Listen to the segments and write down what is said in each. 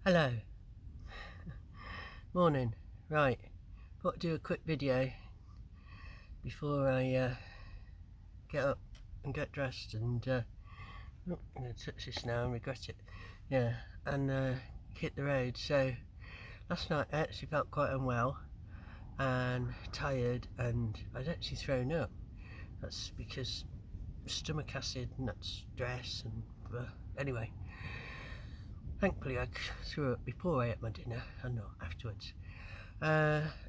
Hello. Morning. Right. Got to do a quick video before I get up and get dressed and I'm going to touch this now and regret it. Yeah, and hit the road. So last night I actually felt quite unwell and tired, and I'd actually thrown up. That's because stomach acid and that's stress and anyway. Thankfully I threw up before I ate my dinner and not afterwards.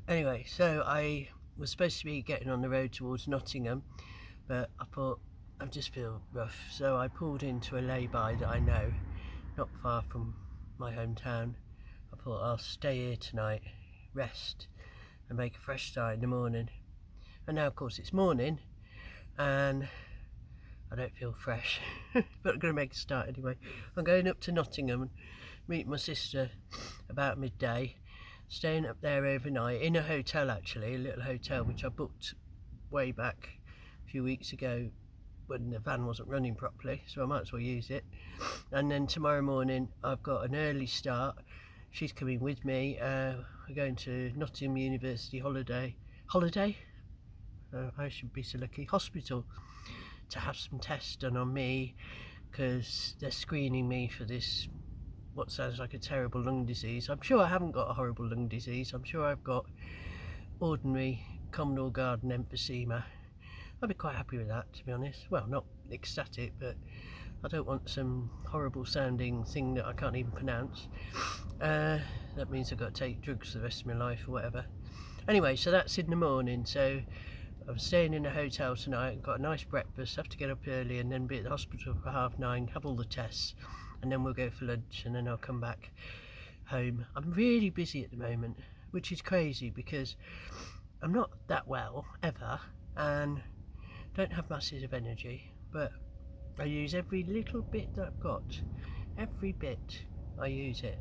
Anyway, so I was supposed to be getting on the road towards Nottingham, but I thought I just feel rough, so I pulled into a lay-by that I know, not far from my hometown. I thought I'll stay here tonight, rest and make a fresh start in the morning. And now of course it's morning and I don't feel fresh, but I'm going to make a start anyway. I'm going up to Nottingham and meet my sister about midday, staying up there overnight in a hotel, actually, a little hotel which I booked way back a few weeks ago when the van wasn't running properly, so I might as well use it. And then tomorrow morning I've got an early start. She's coming with me. We're going to Nottingham University holiday? I should be so lucky. Hospital, to have some tests done on me because they're screening me for this, what sounds like a terrible lung disease. I'm sure I haven't got a horrible lung disease. I'm sure I've got ordinary common or garden emphysema. I'd be quite happy with that, to be honest. Well, not ecstatic, but I don't want some horrible sounding thing that I can't even pronounce. That means I've got to take drugs for the rest of my life or whatever. Anyway, so that's in the morning. So I'm staying in a hotel tonight, got a nice breakfast, have to get up early and then be at the hospital for 9:30, have all the tests, and then we'll go for lunch and then I'll come back home. I'm really busy at the moment, which is crazy because I'm not that well ever and don't have masses of energy, but I use every little bit that I've got. Every bit I use it,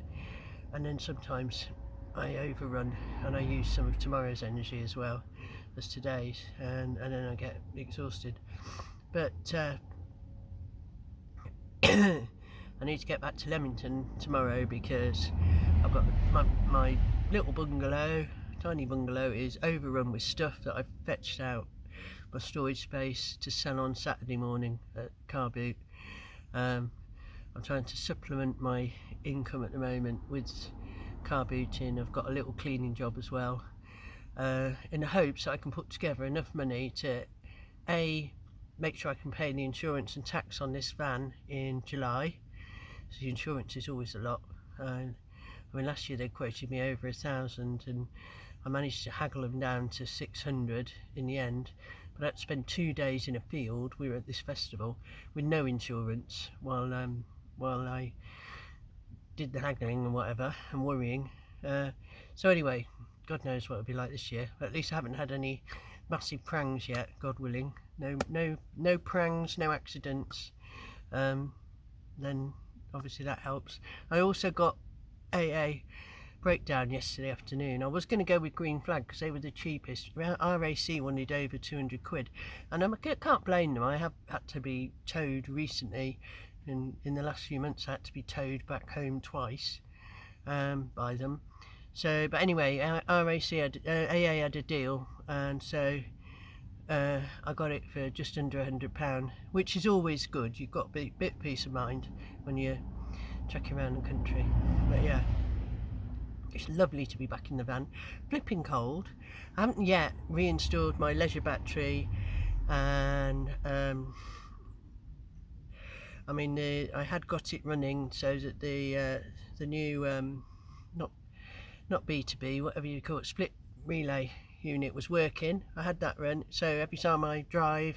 and then sometimes I overrun and I use some of tomorrow's energy as well as today's, and then I get exhausted. But I need to get back to Leamington tomorrow because I've got my little bungalow, tiny bungalow, is overrun with stuff that I've fetched out my storage space to sell on Saturday morning at car boot. I'm trying to supplement my income at the moment with car booting. I've got a little cleaning job as well, in the hopes that I can put together enough money to make sure I can pay the insurance and tax on this van in July. So the insurance is always a lot. I mean, last year they quoted me over 1,000 and I managed to haggle them down to 600 in the end, but I had to spend 2 days in a field. We were at this festival with no insurance while I did the haggling and whatever and worrying. So anyway, God knows what it'll be like this year. But at least I haven't had any massive prangs yet, God willing. No prangs, no accidents. Then obviously that helps. I also got AA breakdown yesterday afternoon. I was going to go with Green Flag because they were the cheapest. RAC wanted over 200 quid, and I can't blame them. I have had to be towed recently. In the last few months I had to be towed back home twice by them. So, but anyway, AA had a deal, and so I got it for just under £100, which is always good. You've got a bit of peace of mind when you're trekking around the country. But yeah, it's lovely to be back in the van. Flipping cold. I haven't yet reinstalled my leisure battery, and I mean, I had got it running so that the new not B2B, whatever you call it, split relay unit was working. I had that run, so every time I drive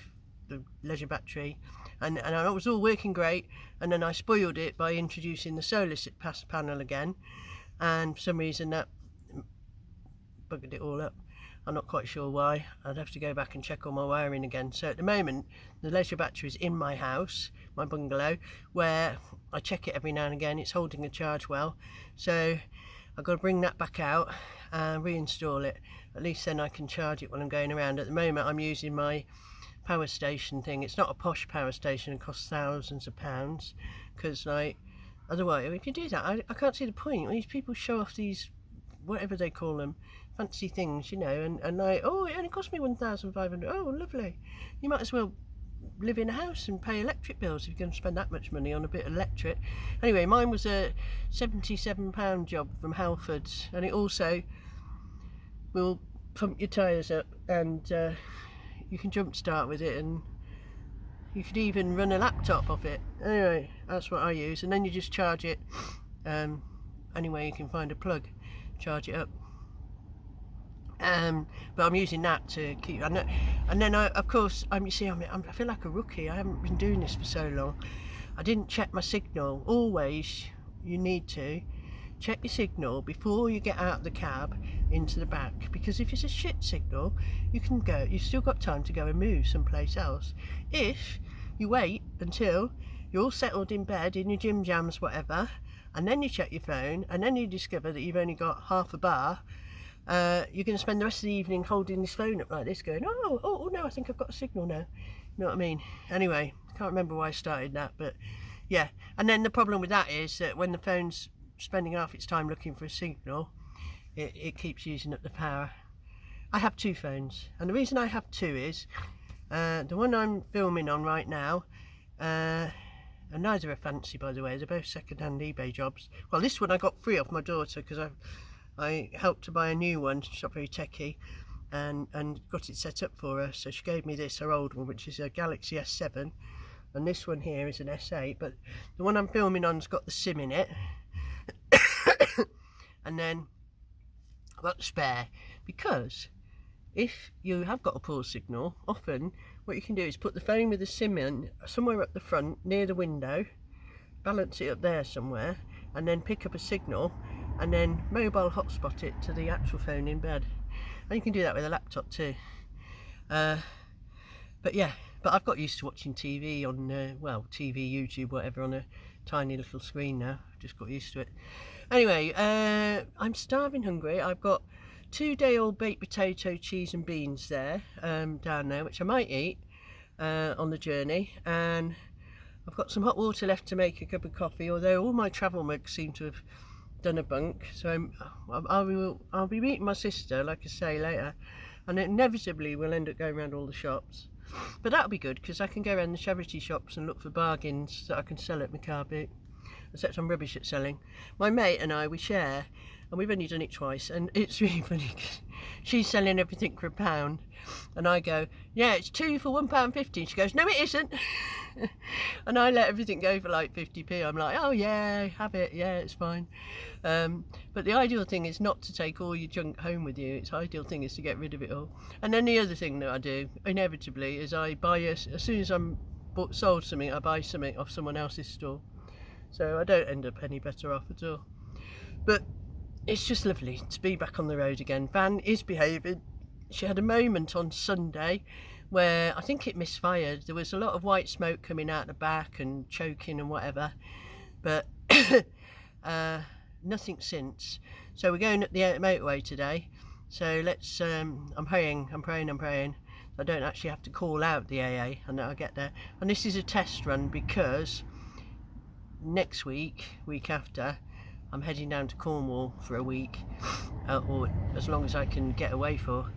the leisure battery, and it was all working great, and then I spoiled it by introducing the solar panel again, and for some reason that buggered it all up. I'm not quite sure why. I'd have to go back and check all my wiring again. So at the moment the leisure battery is in my house, my bungalow, where I check it every now and again. It's holding a charge well, so I've got to bring that back out and reinstall it. At least then I can charge it when I'm going around. At the moment I'm using my power station thing. It's not a posh power station, it costs thousands of pounds, because like Otherwise, if you do that, I can't see the point. These people show off these, whatever they call them, fancy things, you know, and like, oh, it only cost me 1,500. Oh, lovely. You might as well live in a house and pay electric bills if you're going to spend that much money on a bit of electric. Anyway, mine was a £77 job from Halfords, and it also will pump your tyres up, and you can jump start with it, and you could even run a laptop off it. Anyway, that's what I use, and then you just charge it anyway you can find a plug, charge it up. But I'm using that to keep, and then of course, you see, I feel like a rookie. I haven't been doing this for so long. I didn't check my signal. Always, you need to check your signal before you get out of the cab into the back, because if it's a shit signal, you can go. You've still got time to go and move someplace else. If you wait until you're all settled in bed, in your gym jams, whatever, and then you check your phone, and then you discover that you've only got half a bar, you're going to spend the rest of the evening holding this phone up like this, going, oh no, I think I've got a signal now. You know what I mean? Anyway, I can't remember why I started that, but yeah. And then the problem with that is that when the phone's spending half its time looking for a signal, it keeps using up the power. I have two phones, and the reason I have two is the one I'm filming on right now, and neither are fancy, by the way, they're both second-hand eBay jobs. Well, this one I got free off my daughter because I helped to buy a new one. She's not very techie, and got it set up for her, so she gave me this, her old one, which is a Galaxy S7, and this one here is an S8, but the one I'm filming on's got the SIM in it. And then I've got the spare, because if you have got a poor signal, often what you can do is put the phone with the SIM in somewhere up the front near the window, balance it up there somewhere, and then pick up a signal, and then mobile hotspot it to the actual phone in bed. And you can do that with a laptop too. But yeah, but I've got used to watching TV on, well, TV, YouTube, whatever, on a tiny little screen now. I've just got used to it. Anyway, I'm starving hungry. I've got 2-day-old baked potato, cheese and beans there, down there, which I might eat on the journey. And I've got some hot water left to make a cup of coffee, although all my travel mugs seem to have done a bunk. So I'll be meeting my sister, like I say, later, and inevitably we'll end up going around all the shops. But that'll be good, because I can go around the charity shops and look for bargains that I can sell at my car boot. Except I'm rubbish at selling. My mate and I, we share, and we've only done it twice, and it's really funny because she's selling everything for £1, and I go, yeah, it's 2 for £1.50. She goes, no, it isn't. And I let everything go for like 50p. I'm like, oh yeah, have it, yeah, it's fine. But the ideal thing is not to take all your junk home with you. It's ideal thing is to get rid of it all. And then the other thing that I do inevitably is I buy as soon as I'm sold something, I buy something off someone else's store. So I don't end up any better off at all. But it's just lovely to be back on the road again. Van is behaving. She had a moment on Sunday where I think it misfired. There was a lot of white smoke coming out the back and choking and whatever, but nothing since. So we're going up the motorway today. So let's, I'm praying I don't actually have to call out the AA and that I'll get there. And this is a test run because next week after, I'm heading down to Cornwall for a week, or as long as I can get away for.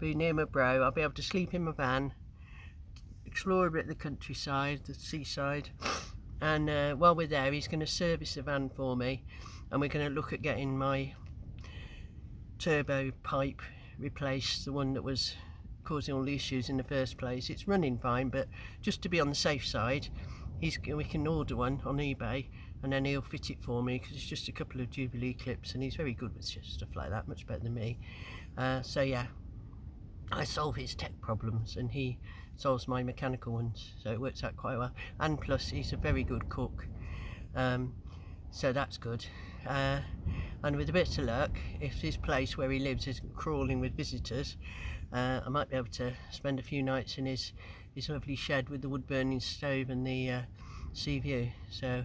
Be near my bro. I'll be able to sleep in my van, explore a bit of the countryside, the seaside, and while we're there, he's going to service the van for me, and we're going to look at getting my turbo pipe replaced, the one that was causing all the issues in the first place. It's running fine, but just to be on the safe side, we can order one on eBay, and then he'll fit it for me, because it's just a couple of Jubilee clips, and he's very good with stuff like that, much better than me. So yeah, I solve his tech problems and he solves my mechanical ones, so it works out quite well. And plus he's a very good cook, so that's good. And with a bit of luck, if this place where he lives isn't crawling with visitors, I might be able to spend a few nights in his lovely shed with the wood burning stove and the sea view. So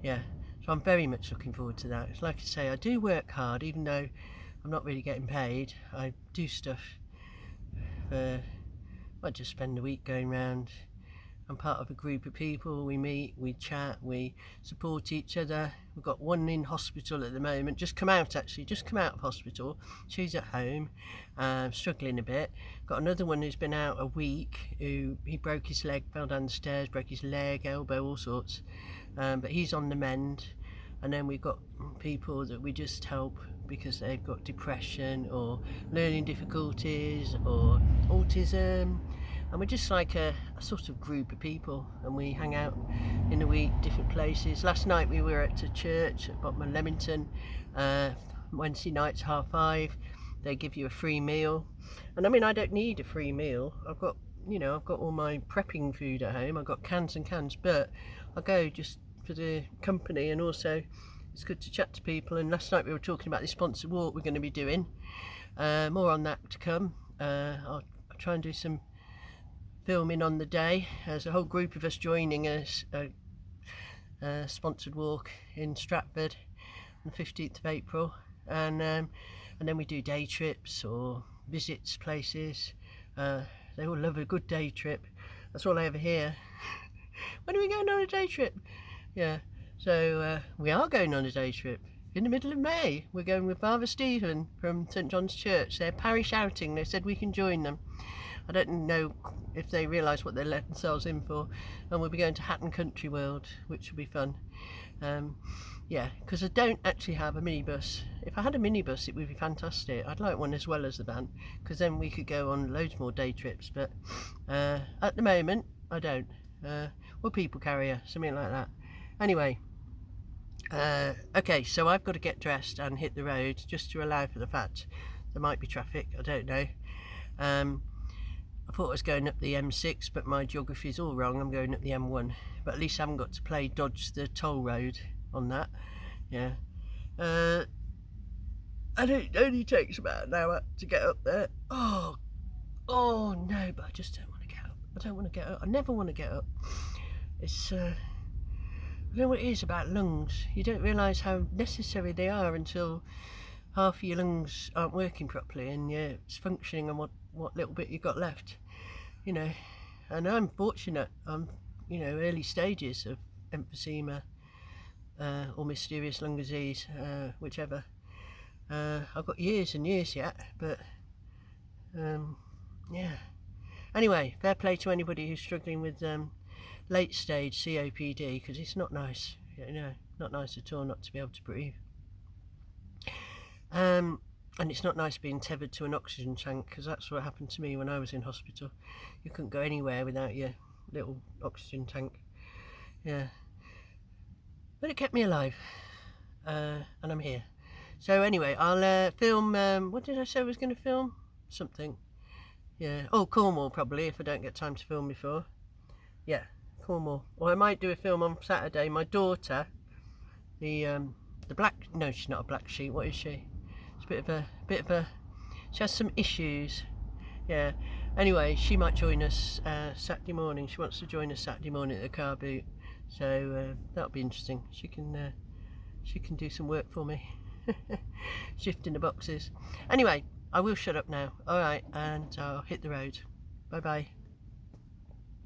yeah, so I'm very much looking forward to that. Like I say, I do work hard, even though I'm not really getting paid. I do stuff. I just spend the week going around I'm part of a group of people. We meet, we chat, we support each other. We've got one in hospital at the moment, just come out of hospital. She's at home, struggling a bit. Got another one who's been out a week, he broke his leg, fell down the stairs, broke his leg, elbow, all sorts. But he's on the mend. And then we've got people that we just help because they've got depression or learning difficulties or autism. And we're just like a sort of group of people, and we hang out in the week, different places. Last night we were at a church at Bottom Leamington. Wednesday nights 5:30. They give you a free meal, and I mean, I don't need a free meal. I've got all my prepping food at home. I've got cans and cans, but I go just for the company, and also it's good to chat to people. And last night we were talking about the sponsored walk we're going to be doing. More on that to come. I'll try and do some filming on the day. There's a whole group of us joining a sponsored walk in Stratford on the 15th of April, and then we do day trips or visits places. They all love a good day trip. That's all I ever hear. When are we going on a day trip? Yeah, so we are going on a day trip in the middle of May. We're going with Father Stephen from St John's Church. They're parish outing. They said we can join them. I don't know if they realise what they let themselves in for. And we'll be going to Hatton Country World, which will be fun. Yeah, because I don't actually have a minibus. If I had a minibus, it would be fantastic. I'd like one as well as the van, because then we could go on loads more day trips. But at the moment, I don't. Or people carrier, something like that. Anyway, okay, so I've got to get dressed and hit the road just to allow for the fact there might be traffic. I don't know. I thought I was going up the M6, but my geography is all wrong. I'm going up the M1, but at least I haven't got to play dodge the toll road on that. Yeah. And it only takes about an hour to get up there. Oh no, but I just don't want to get up. I don't want to get up. I never want to get up. It's I don't know what it is about lungs. You don't realise how necessary they are until half of your lungs aren't working properly and it's functioning on what little bit you've got left, And I'm fortunate. I'm, early stages of emphysema or mysterious lung disease, whichever. I've got years and years yet, but yeah. Anyway, fair play to anybody who's struggling with late stage COPD, because it's not nice, not nice at all not to be able to breathe. And it's not nice being tethered to an oxygen tank, because that's what happened to me when I was in hospital. You couldn't go anywhere without your little oxygen tank. Yeah. But it kept me alive. And I'm here. So anyway, I'll film, what did I say I was going to film? Something. Yeah. Oh, Cornwall probably, if I don't get time to film before. Yeah, Cornwall. Or I might do a film on Saturday. My daughter, the black, no, she's not a black sheep. What is she? It's a bit of a, she has some issues. Yeah. Anyway, she might join us Saturday morning. She wants to join us Saturday morning at the car boot. So that'll be interesting. She can do some work for me. Shifting the boxes. Anyway, I will shut up now. Alright, and I'll hit the road. Bye bye.